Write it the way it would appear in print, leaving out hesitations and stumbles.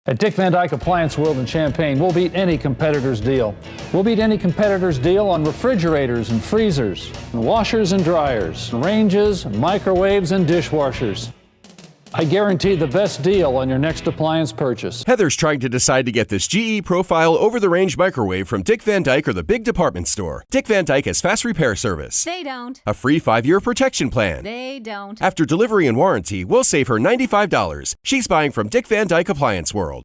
At Dick Van Dyke Appliance World in Champaign, we'll beat any competitor's deal. We'll beat any competitor's deal on refrigerators and freezers, and washers and dryers, and ranges, and microwaves and dishwashers. I guarantee the best deal on your next appliance purchase. Heather's trying to decide to get this GE Profile over-the-range microwave from Dick Van Dyke or the big department store. Dick Van Dyke has fast repair service. They don't. A free 5-year protection plan. They don't. After delivery and warranty, we'll save her $95. She's buying from Dick Van Dyke Appliance World.